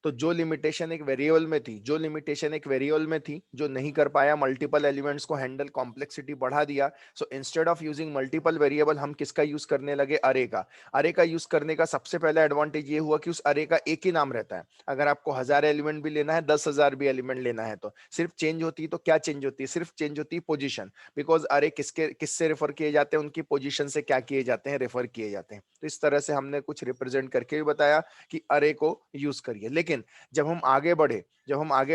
तो जो लिमिटेशन एक वेरिएबल में थी, जो लिमिटेशन एक वेरिएबल में थी, जो नहीं कर पाया मल्टीपल एलिमेंट्स को हैंडल, कॉम्प्लेक्सिटी बढ़ा दिया, so instead of using multiple variable हम किसका यूज करने लगे, अरे का। अरे का यूज करने का सबसे पहला एडवांटेज ये हुआ कि उस अरे का एक ही नाम रहता है। अगर आपको 1000 एलिमेंट भी लेना है, 10,000 भी एलिमेंट लेना है, तो सिर्फ चेंज होती है, तो क्या चेंज होती है, सिर्फ चेंज होती है पोजीशन। बिकॉज अरे किसके किससे रेफर किए जाते हैं, उनकी पोजीशन से क्या किए जाते हैं, रेफर किए जाते हैं। तो इस तरह से हमने कुछ रिप्रेजेंट करके भी बताया कि अरे को यूज करिए। लेकिन जब हम आगे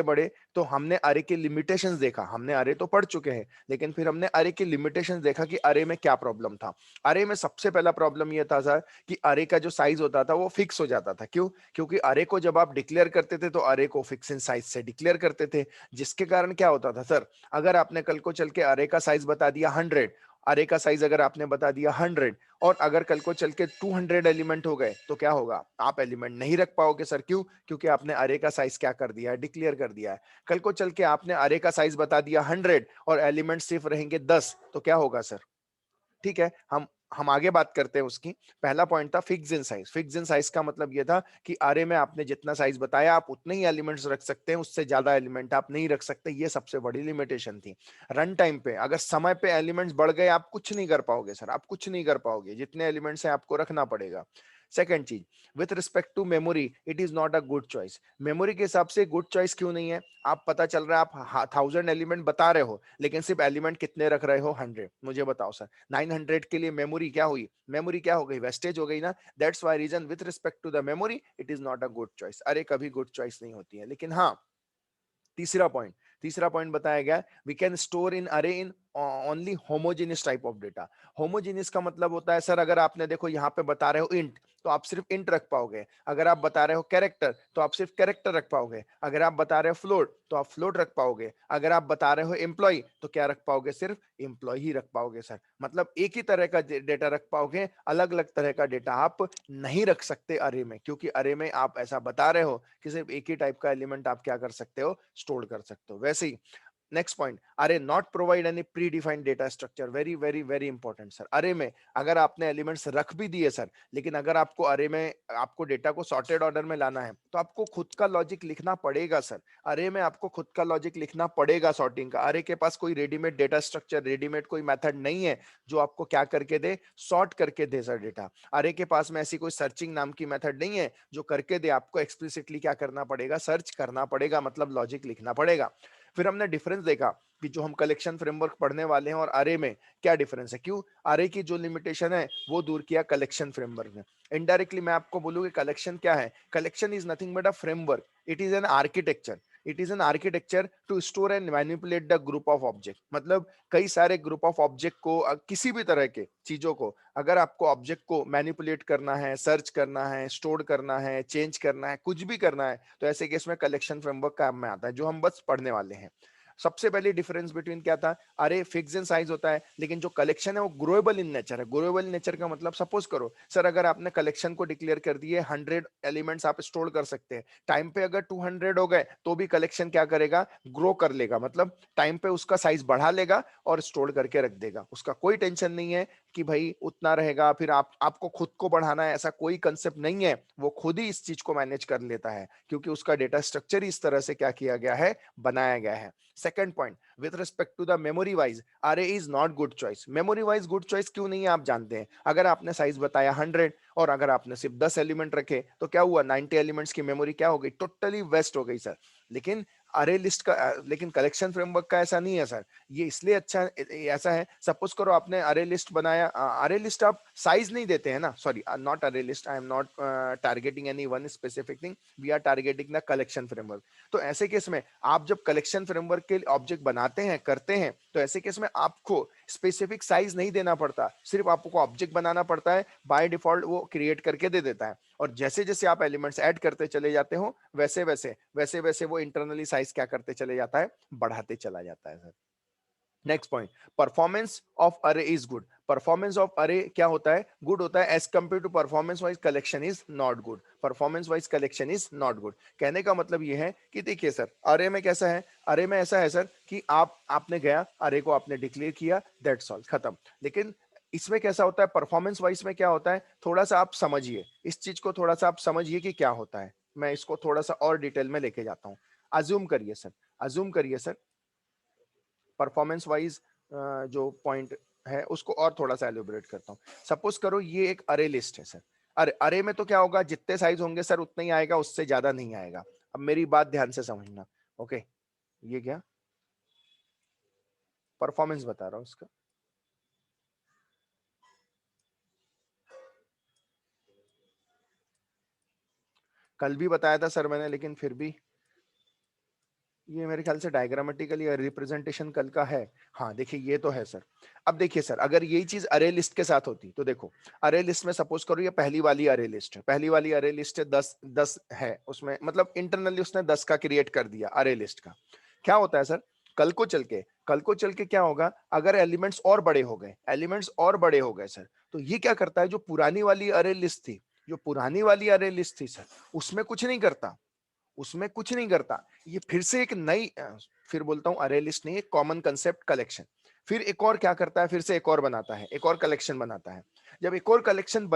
बढ़े, तो हमने अरे की लिमिटेशंस देखा। हमने अरे तो पढ़ चुके हैं, लेकिन फिर हमने अरे की लिमिटेशंस देखा कि अरे में क्या प्रॉब्लम था। अरे में सबसे पहला प्रॉब्लम यह था सर कि अरे का जो साइज होता था वो फिक्स हो जाता था। क्यों? क्योंकि अरे को जब आप डिक्लेयर करते थे तो अरे को फिक्स इन साइज से डिक्लेयर करते थे, जिसके कारण क्या होता था सर, अगर आपने कल को चल के अरे का साइज बता दिया 100, अरे का साइज अगर आपने बता दिया 100, और अगर कल को चल के 200 एलिमेंट हो गए, तो क्या होगा, आप एलिमेंट नहीं रख पाओगे सर। क्यों? क्योंकि आपने अरे का साइज क्या कर दिया है, डिक्लेयर कर दिया है। कल को चल के आपने अरे का साइज बता दिया 100 और एलिमेंट सिर्फ रहेंगे 10, तो क्या होगा सर? ठीक है, हम आगे बात करते हैं उसकी। पहला पॉइंट था fix in size. Fix in size का मतलब यह था कि अरे में आपने जितना साइज बताया आप उतने ही एलिमेंट्स रख सकते हैं, उससे ज्यादा एलिमेंट आप नहीं रख सकते। ये सबसे बड़ी लिमिटेशन थी। रन टाइम पे अगर समय पे एलिमेंट्स बढ़ गए, आप कुछ नहीं कर पाओगे सर, आप कुछ नहीं कर पाओगे, जितने एलिमेंट्स हैं आपको रखना पड़ेगा। सेकेंड चीज, with respect to memory it is not a good choice. Memory के हिसाब से गुड चॉइस क्यों नहीं है? आप पता चल रहा है आप 1000 एलिमेंट बता रहे हो, लेकिन सिर्फ एलिमेंट कितने रख रहे हो, 100। मुझे बताओ सर, 900 के लिए मेमोरी क्या हुई, मेमोरी क्या हो गई, वेस्टेज हो गई ना। That's why reason with respect to the memory it is not a good choice. Array कभी गुड चॉइस नहीं होती है। लेकिन हाँ, तीसरा पॉइंट, बताया गया, वी कैन स्टोर इन अरे in only homogeneous type of data. Homogeneous का मतलब होता है सर, अगर आपने देखो यहाँ पे बता रहे हो इंट, तो आप सिर्फ इंट रख पाओगे। अगर आप बता रहे हो कैरेक्टर, तो आप सिर्फ कैरेक्टर रख पाओगे। अगर आप बता रहे हो फ्लोट, तो आप फ्लोट रख पाओगे। अगर आप बता रहे हो एम्प्लॉय, तो क्या रख पाओगे, सिर्फ एम्प्लॉय ही रख पाओगे सर। मतलब एक ही तरह का डेटा रख पाओगे, अलग अलग तरह का डेटा आप नहीं रख सकते अरे में, क्योंकि अरे में आप ऐसा बता रहे हो कि सिर्फ एक ही टाइप का एलिमेंट आप क्या कर सकते हो, स्टोर कर सकते हो। वैसे ही नेक्स्ट पॉइंट, अरे not provide any pre defined data structure. Very very very important sir. अरे में अगर आपने एलिमेंट्स रख भी दिए सर, लेकिन अगर आपको अरे में आपको डेटा को सॉर्टेड ऑर्डर में लाना है, तो आपको खुद का लॉजिक लिखना पड़ेगा सर। अरे में आपको खुद का लॉजिक लिखना पड़ेगा सॉर्टिंग का। अरे के पास कोई रेडीमेड डेटा स्ट्रक्चर, रेडीमेड कोई मेथड नहीं है जो आपको क्या करके दे, सॉर्ट करके दे सर डेटा। अरे के पास में ऐसी कोई सर्चिंग नाम की मेथड नहीं है जो करके दे। आपको एक्सप्लिसिटली क्या करना पड़ेगा, सर्च करना पड़ेगा, मतलब लॉजिक लिखना पड़ेगा। फिर हमने डिफरेंस देखा कि जो हम कलेक्शन फ्रेमवर्क पढ़ने वाले हैं और अरे में क्या डिफरेंस है। क्यों? अरे की जो लिमिटेशन है वो दूर किया कलेक्शन फ्रेमवर्क में। इनडायरेक्टली मैं आपको बोलूँ कि कलेक्शन क्या है, collection is nothing but a framework, it is an architecture, it is an architecture to store and manipulate the group of object. मतलब कई सारे ग्रुप ऑफ ऑब्जेक्ट को, किसी भी तरह के चीजों को अगर आपको ऑब्जेक्ट को मैनिपुलेट करना है, सर्च करना है, स्टोर करना है, चेंज करना है, कुछ भी करना है, तो ऐसे केस में कलेक्शन फ्रेमवर्क काम में आता है, जो हम बस पढ़ने वाले हैं। सबसे पहले डिफरेंस बिटवीन क्या था, अरे फिक्स इन साइज होता है, लेकिन जो कलेक्शन है वो ग्रोएबल इन नेचर है। ग्रोएबल नेचर का मतलब, सपोज करो सर, अगर आपने कलेक्शन को डिक्लेयर कर दिए 100 एलिमेंट्स आप स्टोर कर सकते हैं, टाइम पे अगर 200 हो गए तो भी कलेक्शन क्या करेगा, ग्रो कर लेगा। मतलब टाइम पे उसका साइज बढ़ा लेगा और स्टोर करके रख देगा। उसका कोई टेंशन नहीं है कि भाई उतना रहेगा, फिर आपको खुद को बढ़ाना है, ऐसा कोई कंसेप्ट नहीं है। वो खुद ही इस चीज को मैनेज कर लेता है, क्योंकि उसका डेटा स्ट्रक्चर इस तरह से क्या किया गया है, बनाया गया है। Second point, with respect to the memory wise array is not good choice. Memory wise good choice क्यों नहीं है, आप जानते हैं। अगर आपने साइज बताया 100 और अगर आपने सिर्फ 10 एलिमेंट रखे, तो क्या हुआ, 90 एलिमेंट्स की मेमोरी क्या हो गई, टोटली वेस्ट हो गई सर। लेकिन अरे लिस्ट का लेकिन कलेक्शन फ्रेमवर्क का ऐसा नहीं है सर। ये इसलिए अच्छा ऐसा है, सपोज करो आपने अरे लिस्ट बनाया, अरे लिस्ट आप साइज नहीं देते हैं ना, sorry not array list, I am not targeting any one specific thing, we are targeting the collection framework. तो ऐसे केस में आप जब कलेक्शन फ्रेमवर्क के ऑब्जेक्ट बनाते हैं, करते हैं, तो ऐसे केस में आपको स्पेसिफिक साइज नहीं देना पड़ता, सिर्फ आपको ऑब्जेक्ट बनाना पड़ता है, बाय डिफॉल्ट वो क्रिएट करके दे देता है। और जैसे जैसे आप एलिमेंट्स ऐड करते चले जाते हो, वैसे वैसे वो इंटरनली साइज क्या करते चले जाता है, बढ़ाते चला जाता है sir. Next point, performance of array is good. Performance of array क्या होता है, गुड होता है, as compare to performance wise collection is not good. Performance wise collection is not good. कहने का मतलब ये है कि देखिए सर, अरे में कैसा है, अरे में ऐसा है सर कि आपने गया अरे को आपने डिक्लेयर किया, दैट्स ऑल, खत्म। लेकिन इसमें कैसा होता है, परफॉर्मेंस वाइज में क्या होता है, थोड़ा सा आप समझिए इस चीज को, थोड़ा सा आप समझिए कि क्या होता है। मैं इसको थोड़ा सा और डिटेल में लेके जाता हूँ। अज्यूम करिए सर, परफॉर्मेंस वाइज जो पॉइंट है उसको और थोड़ा सा एलिब्रेट करता हूँ। सपोज करो ये एक अरे लिस्ट है सर। अरे अरे में तो क्या होगा, जितने साइज होंगे सर उतना ही आएगा, उससे ज्यादा नहीं आएगा। अब मेरी बात ध्यान से समझना। ओके, ये क्या परफॉर्मेंस बता रहा हूँ इसका। कल भी बताया था सर मैंने, लेकिन फिर भी ये मेरे ख्याल से डायग्रामेटिकली रिप्रेजेंटेशन कल का है। हाँ देखिए ये तो है सर। अब देखिए सर, अगर यही चीज अरे लिस्ट के साथ होती तो देखो, अरे लिस्ट में सपोज करो ये पहली वाली अरे लिस्ट है, पहली वाली अरे लिस्ट है, 10 है उसमें, मतलब इंटरनली उसने 10 का क्रिएट कर दिया अरे लिस्ट का। क्या होता है सर, कल को चल के क्या होगा, अगर एलिमेंट्स और बड़े हो गए, एलिमेंट्स और बड़े हो गए सर, तो ये क्या करता है, जो पुरानी वाली अरे लिस्ट थी, जो पुरानी वाली अरे लिस्ट थी सर, उसमें कुछ नहीं करता, उसमें कुछ नहीं करता। ये फिर से एक नई फिर बोलता हूं अरे लिस्ट नहीं, एक कॉमन कंसेप्ट कलेक्शन। फिर एक और क्या करता है, फिर से एक और बनाता है, एक और कलेक्शन बनाता है। जब एक और कलेक्शन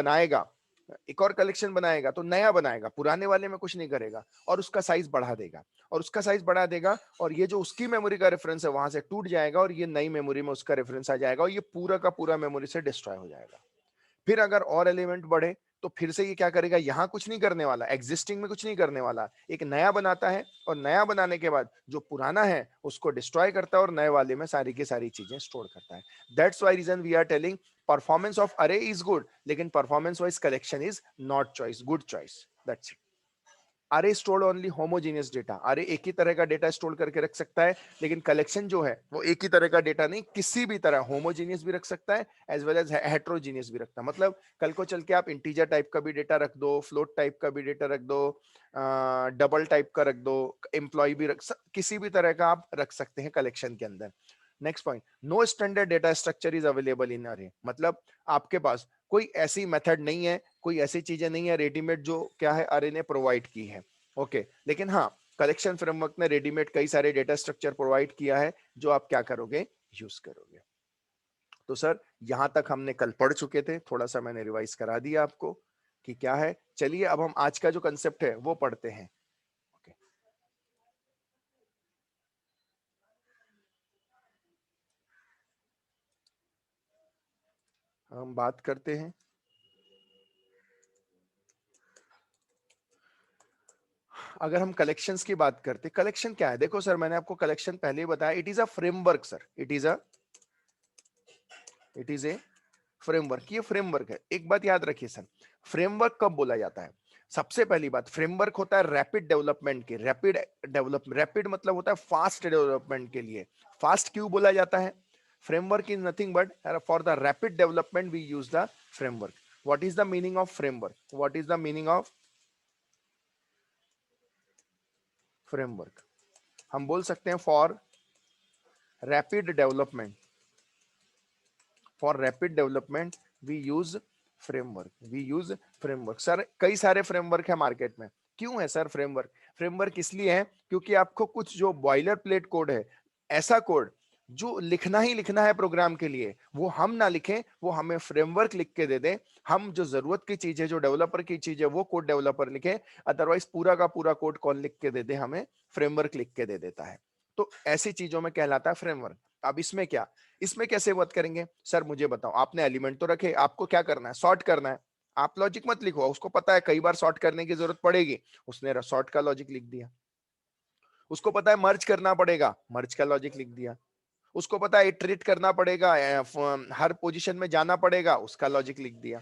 बनाएगा तो नया बनाएगा, पुराने वाले में कुछ नहीं करेगा, और उसका साइज बढ़ा देगा, और उसका साइज बढ़ा देगा, और ये जो उसकी मेमोरी का रेफरेंस है वहां से टूट जाएगा, और ये नई मेमोरी में उसका रेफरेंस आ जाएगा, और ये पूरा का पूरा मेमोरी से डिस्ट्रॉय हो जाएगा। फिर अगर और एलिमेंट बढ़े तो फिर से ये क्या करेगा, यहां कुछ नहीं करने वाला, एग्जिस्टिंग में कुछ नहीं करने वाला, एक नया बनाता है, और नया बनाने के बाद जो पुराना है उसको डिस्ट्रॉय करता है, और नए वाले में सारी की सारी चीजें स्टोर करता है। That's why reason we are telling performance of array is good, लेकिन performance wise collection is not choice, good choice. That's it. Array store only homogeneous data, array एक ही तरह का डेटा स्टोर करके रख सकता है, लेकिन कलेक्शन जो है वो एक ही तरह का डेटा नहीं, किसी भी तरह होमोजीनियस भी रख सकता है, एज वेल एज हेट्रोजीनियस भी रखता है। मतलब कल को चल के आप इंटीजर टाइप का भी डेटा रख दो, फ्लोट टाइप का भी डेटा रख दो, डबल टाइप का रख दो, एम्प्लॉय भी किसी भी तरह का आप रख सकते हैं कलेक्शन के अंदर। Next point, no standard data structure is available in array. मतलब आपके पास कोई ऐसी मेथड नहीं है, कोई ऐसी चीजें नहीं है रेडीमेड जो क्या है अरे ने प्रोवाइड की है। ओके, लेकिन हाँ, कलेक्शन फ्रेमवर्क ने रेडीमेड कई सारे डेटा स्ट्रक्चर प्रोवाइड किया है, जो आप क्या करोगे, यूज करोगे। तो सर यहां तक हमने कल पढ़ चुके थे, थोड़ा सा मैंने रिवाइज करा दिया आपको कि क्या है। चलिए अब हम आज का जो कंसेप्ट है वो पढ़ते हैं। ओके, हम बात करते हैं, अगर हम कलेक्शंस की बात करते, कलेक्शन क्या है, देखो सर मैंने आपको कलेक्शन पहले ही बताया, it is a framework sir, it is a framework. ये फ्रेमवर्क है। एक बात याद रखिए सर, फ्रेमवर्क कब बोला जाता है, सबसे पहली बात, फ्रेमवर्क होता है रैपिड डेवलपमेंट के, रैपिड मतलब होता है फास्ट डेवलपमेंट के लिए। फास्ट क्यों बोला जाता है, framework is nothing but for the rapid development we use the framework. What is the meaning of framework, what is the meaning of framework, हम बोल सकते हैं for rapid development, for rapid development we use framework. Sir कई सारे framework है market में। क्यों है सर फ्रेमवर्क, फ्रेमवर्क इसलिए है क्योंकि आपको कुछ जो बॉयलर प्लेट कोड है, ऐसा कोड जो लिखना ही लिखना है प्रोग्राम के लिए, वो हम ना लिखें, वो हमें फ्रेमवर्क लिख के दे दे। हम जो जरूरत की चीज है, जो डेवलपर की चीज है, वो कोड डेवलपर लिखे, अदरवाइज पूरा का पूरा कोड कौन लिख के दे दे, हमें फ्रेमवर्क लिख के दे देता है। तो ऐसी चीजों में कहलाता है फ्रेमवर्क। अब इसमें क्या, इसमें कैसे बात करेंगे सर, मुझे बताओ, आपने एलिमेंट तो रखे, आपको क्या करना है, सॉर्ट करना है। आप लॉजिक मत लिखो, उसको पता है कई बार सॉर्ट करने की जरूरत पड़ेगी, उसने सॉर्ट का लॉजिक लिख दिया। उसको पता है मर्ज करना पड़ेगा, मर्ज का लॉजिक लिख दिया। उसको पता है इटरेट करना पड़ेगा, हर पोजीशन में जाना पड़ेगा, उसका लॉजिक लिख दिया।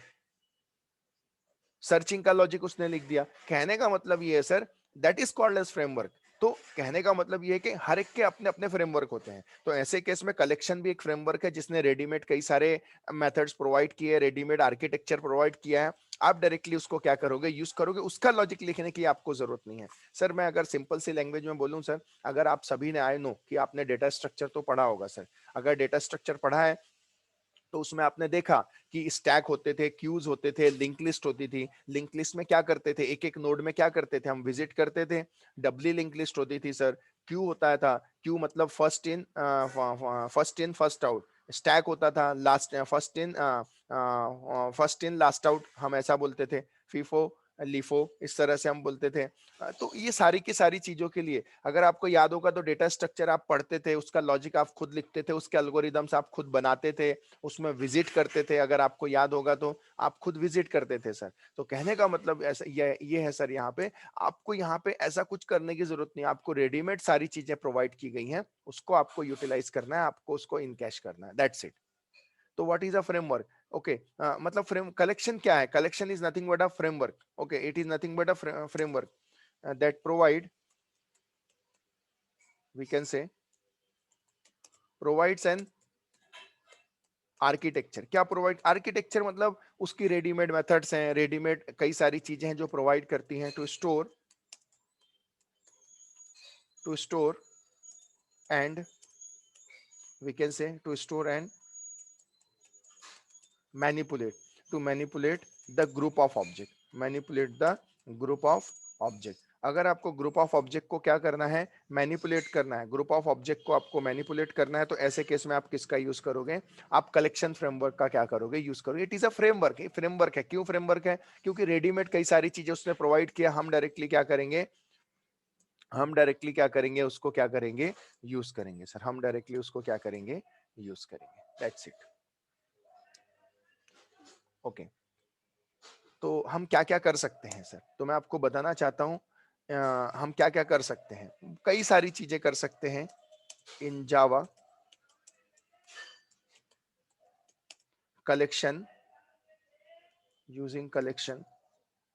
सर्चिंग का लॉजिक उसने लिख दिया। कहने का मतलब ये है sir, that is called as framework. तो कहने का मतलब ये है कि हर एक के अपने अपने फ्रेमवर्क होते हैं। तो ऐसे केस में कलेक्शन भी एक फ्रेमवर्क है, जिसने रेडीमेड कई सारे मेथड्स प्रोवाइड किए, रेडीमेड आर्किटेक्चर प्रोवाइड किया है। आप डायरेक्टली उसको क्या करोगे, यूज करोगे, उसका लॉजिक लिखने की आपको जरूरत नहीं है। सर मैं अगर सिंपल सी लैंग्वेज में बोलूं सर, अगर आप सभी ने, आई नो कि आपने डेटा स्ट्रक्चर तो पढ़ा होगा सर, अगर डेटा स्ट्रक्चर पढ़ा है तो उसमें आपने देखा कि स्टैक होते थे, क्यूज होते थे, लिंक लिस्ट होती थी। लिंक लिस्ट में क्या करते थे, एक एक नोड में क्या करते थे, हम विजिट करते थे। डबली लिंक लिस्ट होती थी सर। क्यू होता था, क्यू मतलब first in first out. Stack होता था, last first in last out, हम ऐसा बोलते थे। फीफो लिफो, इस तरह से हम बोलते थे। तो ये सारी की सारी चीजों के लिए अगर आपको याद होगा तो डेटा स्ट्रक्चर आप पढ़ते थे, उसका लॉजिक आप खुद लिखते थे, उसके एल्गोरिदम्स आप खुद बनाते थे, उसमें विजिट करते थे। अगर आपको याद होगा तो आप खुद विजिट करते थे सर। तो कहने का मतलब ऐसा ये है सर, यहाँ पे आपको यहाँ पे ऐसा कुछ करने की जरूरत नहीं, आपको रेडीमेड सारी चीजें प्रोवाइड की गई हैं, उसको आपको यूटिलाइज करना है, आपको उसको इनकैश करना है, दैट्स इट। तो what is a framework? Okay, मतलब फ्रेम कलेक्शन क्या है? Collection is nothing but a framework. Okay, it is nothing but a framework that provide, we can say provides an architecture. क्या provide? Architecture मतलब उसकी readymade methods हैं, readymade कई सारी चीजें हैं जो प्रोवाइड करती हैं to store and we can say to store and manipulate, to manipulate the group of object, manipulate the group of object. अगर आपको ग्रुप ऑफ ऑब्जेक्ट को क्या करना है? मैनिपुलेट करना है, ग्रुप ऑफ ऑब्जेक्ट को आपको मैनिपुलेट करना है, तो ऐसे केस में आप किसका यूज करोगे? आप कलेक्शन फ्रेमवर्क का क्या करोगे? यूज करोगे। It is a framework, framework है। क्यों फ्रेमवर्क है? क्योंकि रेडीमेड कई सारी चीजें उसने प्रोवाइड किया, हम डायरेक्टली क्या करेंगे? हम डायरेक्टली क्या करेंगे? उसको क्या करेंगे? यूज करेंगे सर, हम डायरेक्टली उसको क्या करेंगे? यूज करेंगे, दैट्स इट। ओके, तो हम क्या क्या कर सकते हैं सर? तो मैं आपको बताना चाहता हूं हम क्या क्या कर सकते हैं। कई सारी चीजें कर सकते हैं in Java collection, using collection,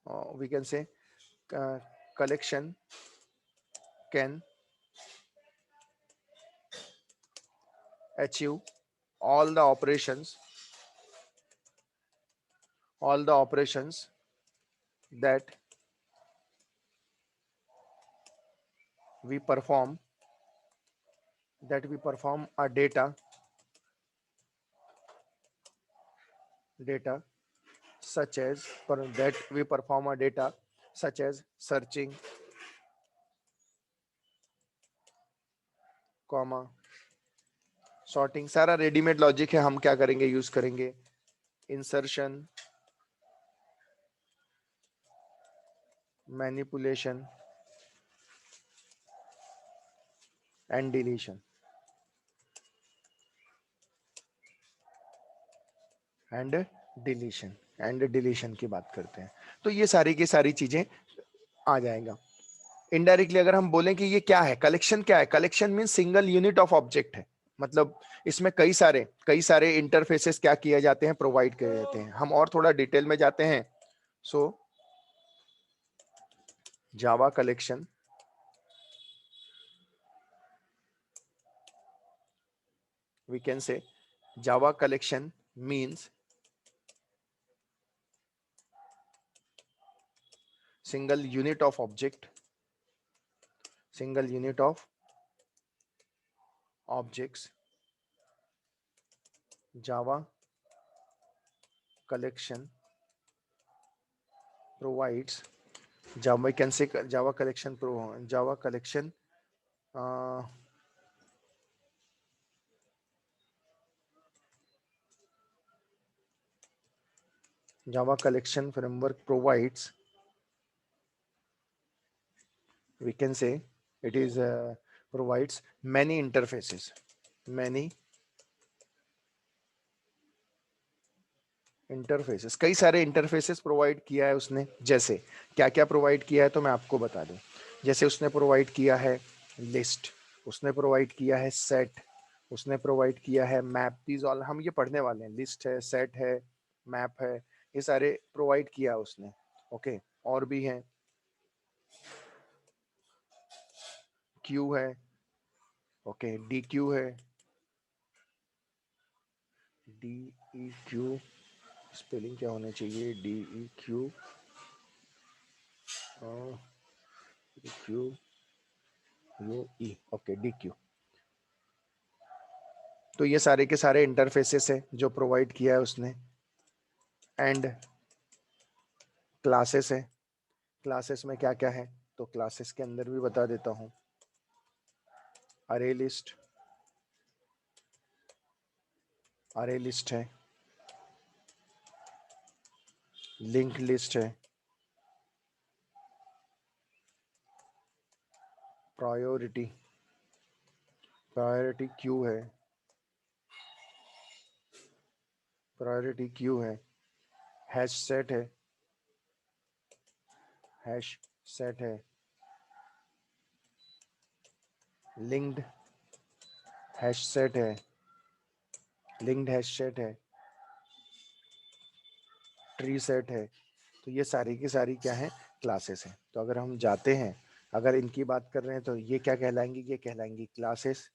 we can say collection can achieve all the operations, all the operations that we perform, that we perform a data such as that we perform a data such as searching, comma, sorting. सारा readymade logic है, हम क्या करेंगे? Use करेंगे insertion, manipulation and deletion, and deletion की बात करते हैं। तो ये सारी की सारी चीजें आ जाएगा। इनडायरेक्टली अगर हम बोलें कि ये क्या है, कलेक्शन क्या है? Collection mean single unit of object है, मतलब इसमें कई सारे इंटरफेसेस क्या किए जाते हैं? प्रोवाइड किए जाते हैं। हम और थोड़ा डिटेल में जाते हैं। So Java collection we can say Java collection means single unit of object, single unit of objects. Java collection provides, Java, we can say Java collection Java collection uh, Java collection framework provides, we can say it is provides many interfaces, many interfaces, कई सारे interfaces provide किया है उसने। जैसे क्या क्या provide किया है तो मैं आपको बता दूं। जैसे उसने प्रोवाइड किया है लिस्ट, उसने प्रोवाइड किया है सेट, उसने प्रोवाइड किया है मैप। दीज ऑल हम ये पढ़ने वाले हैं। लिस्ट है, सेट है, मैप है, ये सारे प्रोवाइड किया उसने। ओके, और भी हैं, क्यू है, ओके, डी क्यू है, डी ई क्यू, स्पेलिंग क्या होना चाहिए? D E Q, Q you E, okay, D Q. तो ये सारे के सारे इंटरफेसेस है जो प्रोवाइड किया है उसने। एंड क्लासेस है, क्लासेस में क्या क्या है तो क्लासेस के अंदर भी बता देता हूं। अरे लिस्ट, अरे लिस्ट है, लिंक लिस्ट है, प्रायोरिटी क्यू है, प्रायोरिटी क्यू है, हैश सेट है, हैश सेट है, लिंक्ड हैश सेट है, लिंक्ड हैश सेट है, ट्री सेट है। तो ये सारी की सारी क्या है, क्लासेस हैं। तो अगर हम जाते हैं, अगर इनकी बात कर रहे हैं तो ये क्या कहलाएंगी, ये कहलाएंगी क्लासेस।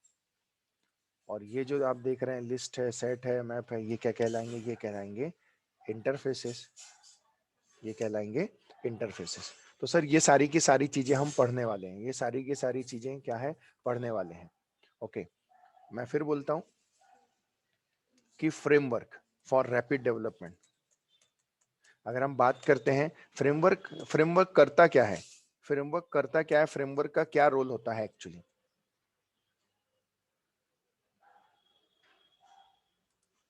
और ये जो आप देख रहे हैं लिस्ट है, सेट है, मैप है, ये क्या कहलाएंगे, ये कहलाएंगे इंटरफेसेस, ये कहलाएंगे इंटरफेसेस। तो सर ये सारी की सारी चीजें हम पढ़ने वाले हैं, ये सारी की सारी चीजें क्या है, पढ़ने वाले हैं। ओके, मैं फिर बोलता हूं कि फ्रेमवर्क फॉर रैपिड डेवलपमेंट, अगर हम बात करते हैं फ्रेमवर्क करता क्या है, फ्रेमवर्क करता क्या है, फ्रेमवर्क का क्या रोल होता है एक्चुअली।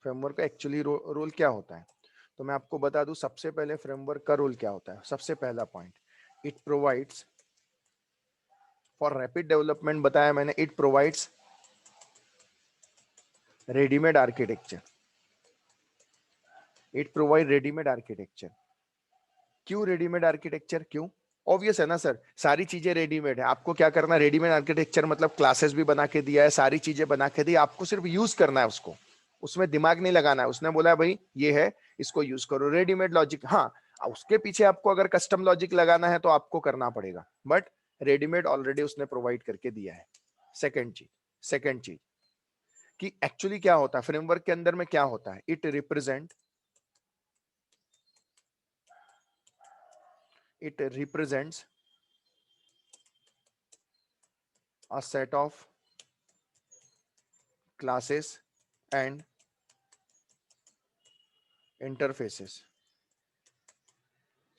फ्रेमवर्क का एक्चुअली रोल क्या होता है, तो मैं आपको बता दूं सबसे पहले फ्रेमवर्क का रोल क्या होता है। सबसे पहला point, it provides for rapid development, बताया मैंने, it provides readymade architecture, it provide readymade architecture. क्यों रेडीमेड आर्किटेक्चर, क्यों, ऑब्वियस है ना सर, सारी चीजें रेडीमेड है, आपको क्या करना है, रेडीमेड आर्किटेक्चर मतलब क्लासेस भी बना के दिया है, सारी चीजें बना के दी, आपको सिर्फ यूज करना है उसको, उसमें दिमाग नहीं लगाना है। उसने बोला है भाई ये है, इसको यूज करो, रेडीमेड लॉजिक। हाँ, उसके पीछे आपको अगर कस्टम लॉजिक लगाना है तो आपको करना पड़ेगा, बट रेडीमेड ऑलरेडी उसने प्रोवाइड करके दिया है। सेकेंड चीज कि एक्चुअली क्या होता है फ्रेमवर्क के अंदर में, क्या होता है, it represents a set of classes and interfaces,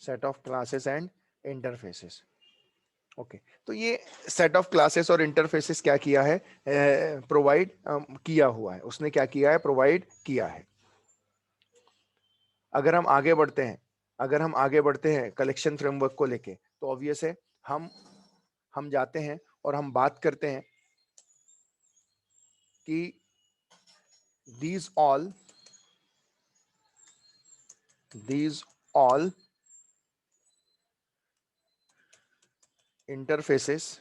set of classes and interfaces। Okay, तो ये सेट ऑफ क्लासेस और इंटरफेसेस क्या किया है, प्रोवाइड किया हुआ है, उसने क्या किया है, प्रोवाइड किया है। अगर हम आगे बढ़ते हैं, अगर हम आगे बढ़ते हैं कलेक्शन फ्रेमवर्क को लेके, तो ऑब्वियस है हम जाते हैं और हम बात करते हैं कि these all interfaces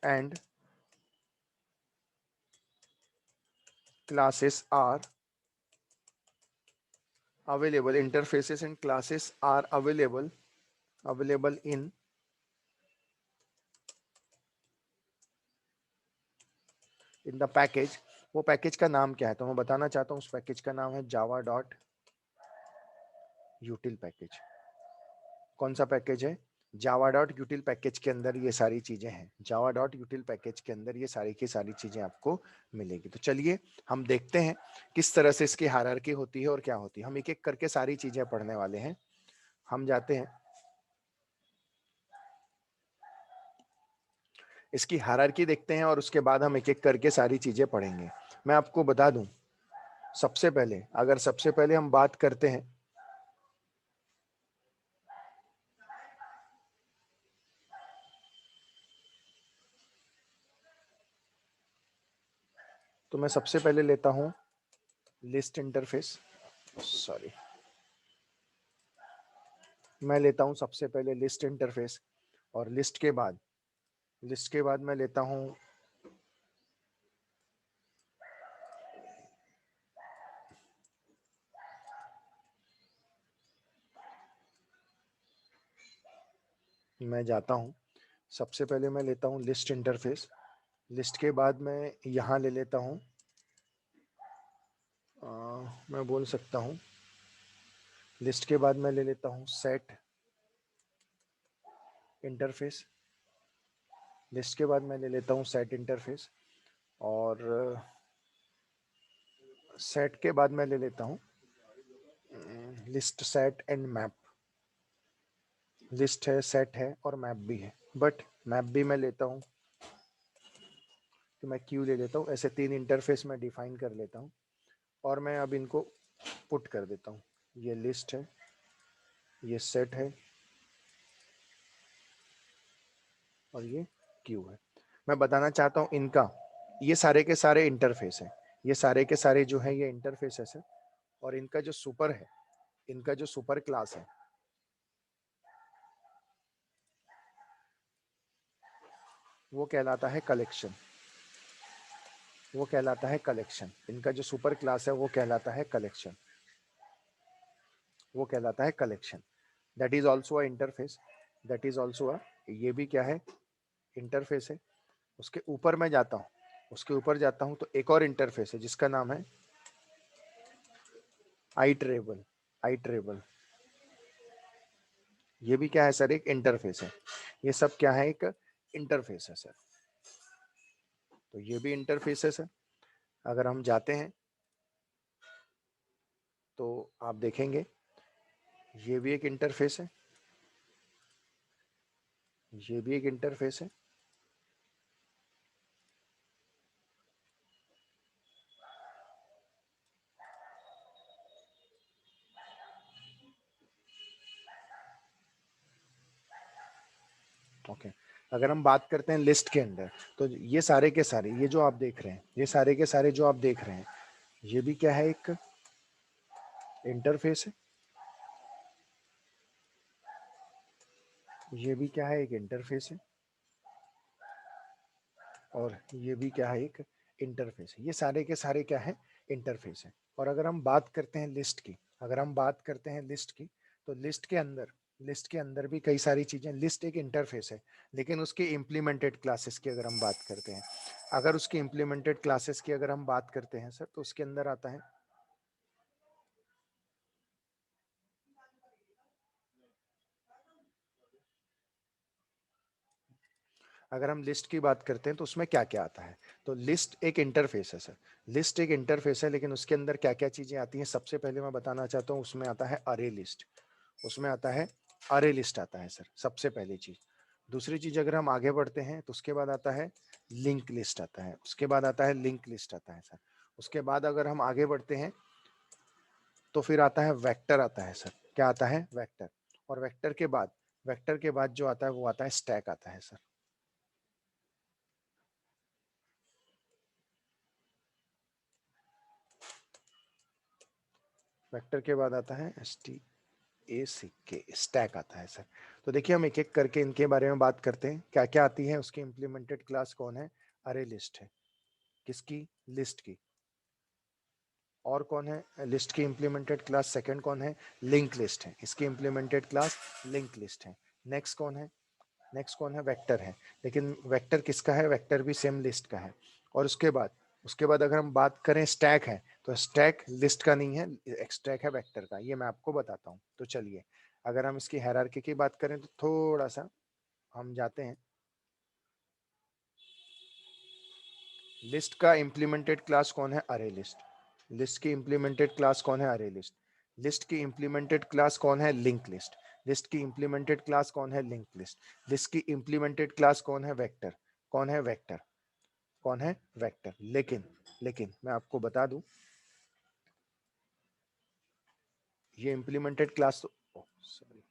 and classes are available, interfaces and classes are available in the package। वो पैकेज का नाम क्या है, तो मैं बताना चाहता हूँ, उस पैकेज का नाम है जावा डॉट यूटिल पैकेज। कौन सा पैकेज है, जावा डॉट यूटिल पैकेज के अंदर ये सारी चीजें हैं, जावा डॉट यूटिल पैकेज के अंदर ये सारी की सारी चीजें आपको मिलेगी। तो चलिए हम देखते हैं किस तरह से इसकी हायरार्की होती है और क्या होती है, हम एक एक करके सारी चीजें पढ़ने वाले हैं। हम जाते हैं, इसकी हायरार्की देखते हैं और उसके बाद हम एक एक करके सारी चीजें पढ़ेंगे। मैं आपको बता दूं, सबसे पहले अगर सबसे पहले हम बात करते हैं, तो मैं सबसे पहले लेता हूं लिस्ट इंटरफेस, सॉरी, मैं लेता हूं सबसे पहले लिस्ट इंटरफेस, और लिस्ट के बाद मैं लेता हूं मैं जाता हूं, सबसे पहले मैं लेता हूं लिस्ट इंटरफेस, लिस्ट के बाद मैं यहां ले लेता हूं, मैं बोल सकता हूं, लिस्ट के बाद मैं ले लेता हूं सेट इंटरफेस, लिस्ट के बाद मैं ले लेता हूं सेट इंटरफेस, और सेट के बाद मैं ले लेता हूं list set and map. List है, सेट है और मैप भी है, बट मैप भी मैं लेता हूं तो मैं क्यू ले लेता हूं। ऐसे तीन इंटरफेस मैं डिफाइन कर लेता हूं और मैं अब इनको पुट कर देता हूं। ये लिस्ट है, ये सेट है, और ये क्यू है। मैं बताना चाहता हूँ इनका, ये सारे के सारे इंटरफेस है, ये सारे के सारे जो है ये इंटरफेस है सर। और इनका जो सुपर है, इनका जो सुपर क्लास है वो कहलाता है कलेक्शन, वो कहलाता है कलेक्शन। इनका जो सुपर क्लास है वो कहलाता है कलेक्शन, वो कहलाता है collection. That is also a interface, that is also a, ये भी क्या है, इंटरफेस है। उसके ऊपर मैं जाता हूँ, उसके ऊपर जाता हूँ तो एक और इंटरफेस है जिसका नाम है आई ट्रेबल, आई ट्रेबल। ये भी क्या है सर, एक इंटरफेस है। ये सब क्या है, एक इंटरफेस है सर। तो ये भी इंटरफेस है सर। अगर हम जाते हैं तो आप देखेंगे ये भी एक इंटरफेस है, ये भी एक इंटरफेस है। ओके। अगर हम बात करते हैं लिस्ट के अंदर, तो ये सारे के सारे, ये जो आप देख रहे हैं, ये सारे के सारे जो आप देख रहे हैं, ये भी क्या है, एक इंटरफेस है। ये भी क्या है, एक इंटरफेस है। और ये भी क्या है, एक इंटरफेस है। ये सारे के सारे क्या है, इंटरफेस है। और अगर हम बात करते हैं लिस्ट की, अगर हम बात करते हैं लिस्ट की, तो लिस्ट के अंदर, लिस्ट के अंदर भी कई सारी चीजें, लिस्ट एक इंटरफेस है, लेकिन उसकी इम्प्लीमेंटेड क्लासेस की अगर हम बात करते हैं, अगर उसकी इम्प्लीमेंटेड क्लासेस की अगर हम बात करते हैं सर, तो उसके अंदर आता है, अगर हम लिस्ट की बात करते हैं तो उसमें क्या क्या आता है। तो लिस्ट एक इंटरफेस है सर, लिस्ट एक इंटरफेस है, लेकिन उसके अंदर क्या क्या चीजें आती हैं, सबसे पहले मैं बताना चाहता हूँ, उसमें आता है अरे लिस्ट, उसमें आता है अरे लिस्ट आता है सर, सबसे पहली चीज। दूसरी चीज अगर हम आगे बढ़ते हैं तो उसके बाद आता है लिंक लिस्ट आता है, उसके बाद आता है लिंक लिस्ट आता है सर। उसके बाद अगर हम आगे बढ़ते हैं तो फिर आता है वेक्टर आता है सर। क्या आता है, वेक्टर। और वेक्टर के बाद, वेक्टर के बाद जो आता है वो आता है स्टैक आता है सर। वेक्टर के बाद आता है STACK, स्टैक आता है सर। तो देखिए हम एक एक करके इनके बारे में बात करते हैं, क्या क्या आती है। उसकी इम्प्लीमेंटेड क्लास कौन है, अरे लिस्ट है। किसकी, लिस्ट की। और कौन है लिस्ट की इम्प्लीमेंटेड क्लास, सेकंड कौन है, लिंक लिस्ट है। इसकी इम्प्लीमेंटेड क्लास लिंक लिस्ट है। नेक्स्ट कौन है, नेक्स्ट कौन है, वेक्टर है। लेकिन वेक्टर किसका है, वेक्टर भी सेम लिस्ट का है। और उसके बाद, उसके बाद अगर हम बात करें स्टैक है, तो स्टैक लिस्ट का नहीं है, स्टैक है वेक्टर का। ये मैं आपको बताता हूँ। तो चलिए अगर हम इसकी हायरार्की की बात करें तो थोड़ा सा हम जाते हैं। लिस्ट का इम्प्लीमेंटेड क्लास कौन है, अरे लिस्ट। लिस्ट की इम्प्लीमेंटेड क्लास कौन है, अरे लिस्ट। लिस्ट की इम्प्लीमेंटेड क्लास कौन है, लिंक लिस्ट। लिस्ट की इम्प्लीमेंटेड क्लास कौन है, लिंक लिस्ट। लिस्ट की इम्प्लीमेंटेड क्लास कौन है, वेक्टर। कौन है, वेक्टर। कौन है, वेक्टर। लेकिन, लेकिन मैं आपको बता दूं, ये इम्प्लीमेंटेड क्लास तो, सॉरी,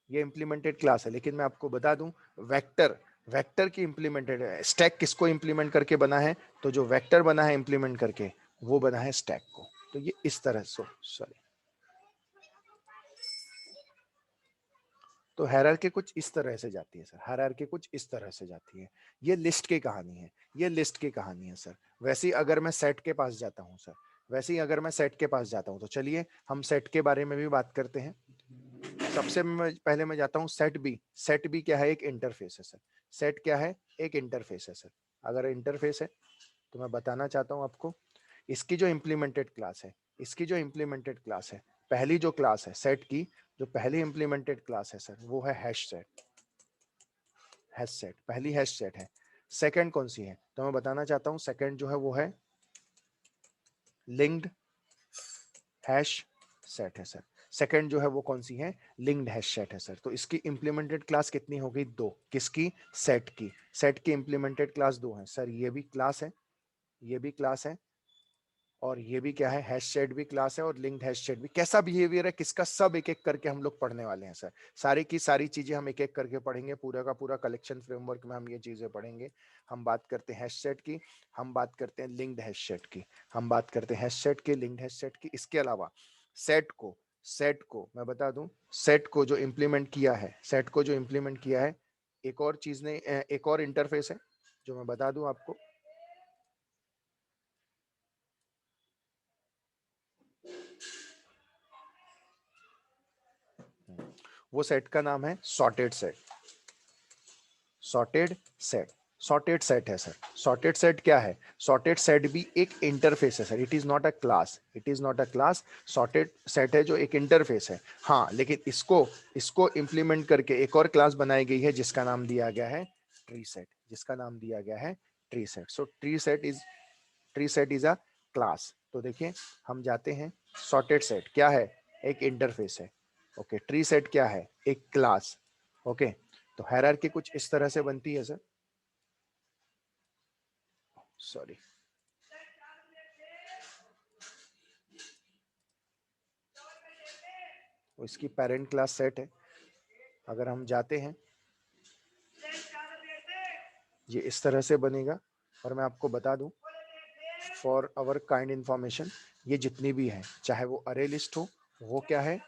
ये इम्प्लीमेंटेड क्लास है, लेकिन मैं आपको बता दूं, वेक्टर, वेक्टर की इम्प्लीमेंटेड है। स्टैक किसको इम्प्लीमेंट करके बना है, तो जो वेक्टर बना है इम्प्लीमेंट करके, वो बना है स्टैक को। तो ये इस तरह से, सॉरी, तो हायरार्की कुछ इस तरह से जाती है सर, हायरार्की कुछ इस तरह से जाती है। ये लिस्ट की कहानी है, ये लिस्ट की कहानी है सर। वैसे ही अगर मैं सेट के पास जाता हूँ सर, वैसे ही अगर मैं सेट के पास जाता हूँ, तो चलिए हम सेट के बारे में भी बात करते हैं। सबसे पहले मैं जाता हूँ सेट बी। सेट बी क्या है, एक इंटरफेस है सर। सेट क्या है, एक इंटरफेस है सर। अगर इंटरफेस है तो मैं बताना चाहता हूँ आपको, इसकी जो इम्प्लीमेंटेड क्लास है, इसकी जो इम्प्लीमेंटेड क्लास है, पहली जो क्लास है सेट की, जो पहली इम्प्लीमेंटेड क्लास है सर, वो है हैश सेट। हैश सेट पहली हैश सेट है। सेकंड कौन सी है, तो मैं बताना चाहता हूँ, सेकंड जो है वो है लिंक्ड हैश सेट है सर। सेकंड जो है वो कौन सी है, लिंक्ड हैश सेट है सर। तो इसकी इंप्लीमेंटेड क्लास कितनी हो गई, दो। किसकी, सेट की। सेट की इंप्लीमेंटेड क्लास दो है सर। ये भी क्लास है, ये भी क्लास है, और ये भी क्या है, हैश सेट भी क्लास है और लिंक्ड हैश सेट भी। कैसा बिहेवियर है किसका, सब एक एक करके हम लोग पढ़ने वाले हैं सर। सारी की सारी चीजें हम एक एक करके पढ़ेंगे, पूरा का पूरा कलेक्शन फ्रेमवर्क में हम ये चीजें पढ़ेंगे। हम बात करते हैं हैश सेट की, हम बात करते हैं लिंक्ड हैश सेट की, हम बात करते हैं हैश सेट की, लिंक्ड हैश सेट की। इसके अलावा सेट को मैं बता दूं, सेट को जो इम्प्लीमेंट किया है, सेट को जो इम्प्लीमेंट किया है, एक और चीज ने, एक और इंटरफेस है जो मैं बता दूं आपको। वो सेट का नाम है sorted set. Sorted set, sorted set है सर। सॉर्टेड सेट क्या है, सॉर्टेड सेट भी एक इंटरफेस है sir. It is not a class, it is not a class. Sorted set है जो एक इंटरफेस है। हाँ, लेकिन इसको इसको इंप्लीमेंट करके एक और क्लास बनाई गई है जिसका नाम दिया गया है ट्री सेट, जिसका नाम दिया गया है tree set. So tree set is a class. तो देखिए, हम जाते हैं, सॉर्टेड सेट क्या है, एक इंटरफेस है। ओके, ट्री सेट क्या है, एक क्लास। ओके, तो हायरार्की कुछ इस तरह से बनती है सर। सॉरी, इसकी पेरेंट क्लास सेट है। अगर हम जाते हैं, ये इस तरह से बनेगा। और मैं आपको बता दूं, फॉर अवर काइंड इंफॉर्मेशन, ये जितनी भी है, चाहे वो अरे लिस्ट हो, वो क्या है,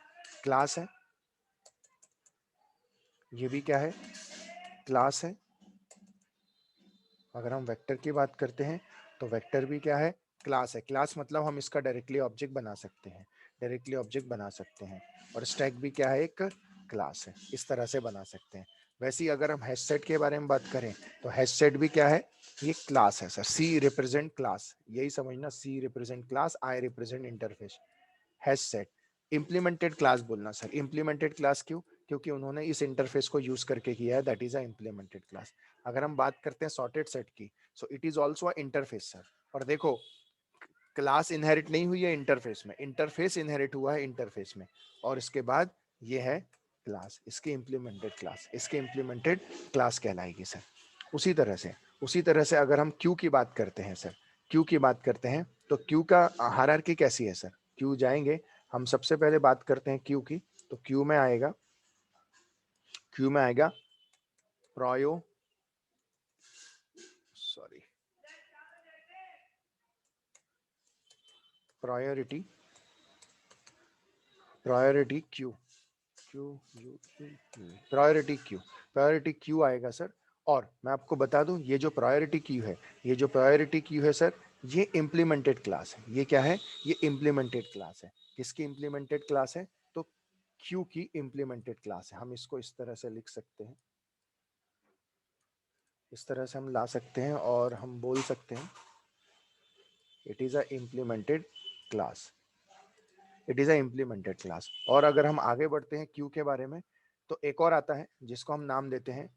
क्लास है। ये भी क्या है, क्लास है। अगर हम वेक्टर की बात करते हैं तो वेक्टर भी क्या है, क्लास है। क्लास मतलब हम इसका डायरेक्टली ऑब्जेक्ट बना सकते हैं, डायरेक्टली ऑब्जेक्ट बना सकते हैं। और स्टैक भी क्या है, एक क्लास है। इस तरह से बना सकते हैं। वैसे ही अगर हम हैश सेट के बारे में बात करें तो हैश सेट भी क्या है, ये क्लास है सर। सी रिप्रेजेंट क्लास, यही समझना, C represent class, I represent interface. Hash set implemented class बोलना सर। इंप्लीमेंटेड क्लास क्यों, क्योंकि उन्होंने इस इंटरफेस को यूज करके किया है, that is a implemented class. अगर हम बात करते हैं सॉर्टेड सेट की, so it is also a interface sir. और देखो, क्लास इनहेरिट नहीं हुई है इंटरफेस में, इंटरफेस इनहेरिट हुआ है इंटरफेस में। और इसके बाद ये है क्लास, इसकी इंप्लीमेंटेड क्लास, इसकी इंप्लीमेंटेड क्लास कहलाएगी सर। उसी तरह से अगर हम क्यू की बात करते हैं सर, क्यू की बात करते हैं तो क्यू का हायरार्की कैसी है सर। क्यू जाएंगे, हम सबसे पहले बात करते हैं क्यू की। तो क्यू में आएगा prio sorry priority, priority queue, Q U queue, priority queue, priority queue आएगा सर। और मैं आपको बता दूं, ये जो प्रायोरिटी क्यू है, ये जो प्रायोरिटी क्यू है सर, ये इंप्लीमेंटेड क्लास है। ये क्या है, ये इंप्लीमेंटेड क्लास है। किसकी इंप्लीमेंटेड क्लास है, तो क्यू की इंप्लीमेंटेड क्लास है। हम इसको इस तरह से लिख सकते हैं, इस तरह से हम ला सकते हैं और हम बोल सकते हैं it is a implemented class, it is a implemented class. और अगर हम आगे बढ़ते हैं क्यू के बारे में, तो एक और आता है जिसको हम नाम देते हैं,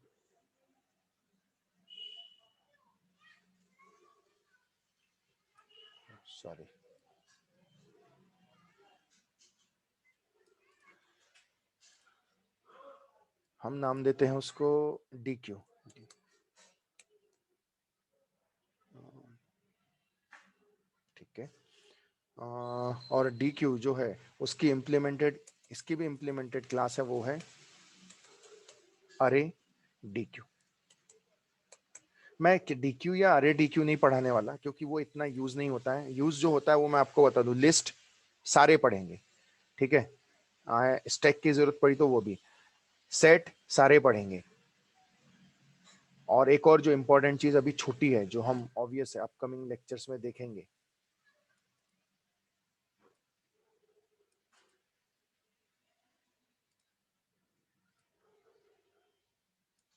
सॉरी, हम नाम देते हैं उसको डी क्यू। ठीक है। और डी क्यू जो है, उसकी इम्प्लीमेंटेड, इसकी भी इम्प्लीमेंटेड क्लास है, वो है अरे डी क्यू। मैं डी क्यू या अरे डी क्यू नहीं पढ़ाने वाला, क्योंकि वो इतना यूज नहीं होता है। यूज जो होता है वो मैं आपको बता दूं, लिस्ट सारे पढ़ेंगे, ठीक है। स्टैक की जरूरत पड़ी तो वो भी, सेट सारे पढ़ेंगे। और एक और जो इंपॉर्टेंट चीज अभी छुट्टी है, जो हम ऑब्वियस है अपकमिंग लेक्चर्स में देखेंगे।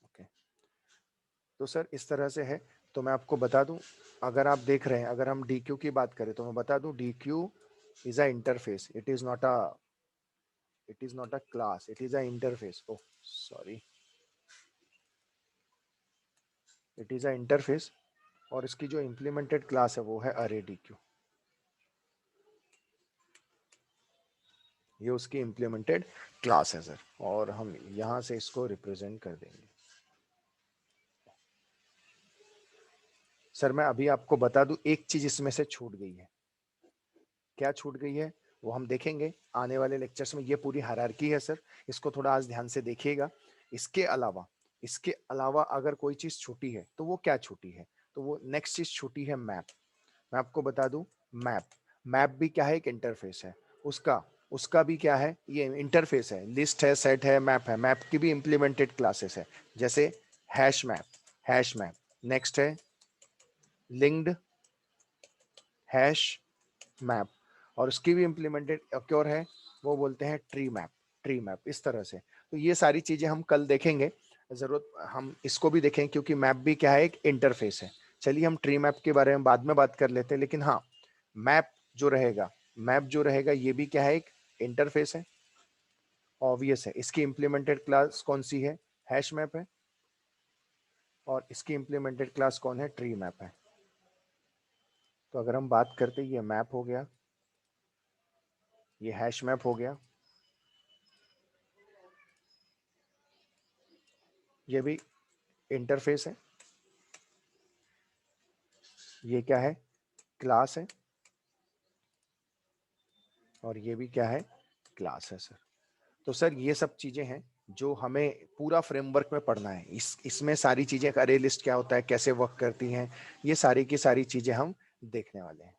ओके, तो सर इस तरह से है। तो मैं आपको बता दूं, अगर आप देख रहे हैं, अगर हम डी क्यू की बात करें तो मैं बता दूं, D Q is a interface, it is not a class, it is a interface. Oh sorry, it is a interface. और इसकी जो इंप्लीमेंटेड क्लास है वो है अरे डी क्यू। ये उसकी इंप्लीमेंटेड क्लास है सर। और हम यहां से इसको रिप्रेजेंट कर देंगे। सर मैं अभी आपको बता दूं, एक चीज इसमें से छूट गई है। क्या छूट गई है वो हम देखेंगे आने वाले लेक्चर्स में। ये पूरी हायरार्की है सर, इसको थोड़ा आज ध्यान से देखिएगा। इसके अलावा अगर कोई चीज छूटी है तो वो क्या छूटी है, तो वो नेक्स्ट चीज छूटी है मैप। मैं आपको बता दूं, मैप मैप भी क्या है, एक इंटरफेस है। उसका उसका भी क्या है, ये इंटरफेस है। लिस्ट है, सेट है, मैप है। मैप की भी इंप्लीमेंटेड क्लासेस है, जैसे हैश मैप। नेक्स्ट है लिंक्ड हैश मैप, और उसकी भी इंप्लीमेंटेड क्योर है, वो बोलते हैं ट्री मैप इस तरह से। तो ये सारी चीजें हम कल देखेंगे, जरूरत हम इसको भी देखें क्योंकि मैप भी क्या है, एक इंटरफेस है। चलिए हम ट्री मैप के बारे में बाद में बात कर लेते हैं, लेकिन हाँ, मैप मैप जो रहेगा ये भी क्या है, एक इंटरफेस है। ऑब्वियस है, इसकी इंप्लीमेंटेड क्लास कौन सी है, हैश मैप है, और इसकी इंप्लीमेंटेड क्लास कौन है, ट्री मैप है। तो अगर हम बात करते, ये मैप हो गया, ये हैश मैप हो गया, ये भी इंटरफेस है, ये क्या है, क्लास है, और ये भी क्या है, क्लास है सर। तो सर ये सब चीजें हैं जो हमें पूरा फ्रेमवर्क में पढ़ना है। इसमें सारी चीजें, अरे लिस्ट क्या होता है, कैसे वर्क करती हैं, ये सारी की सारी चीजें हम देखने वाले हैं।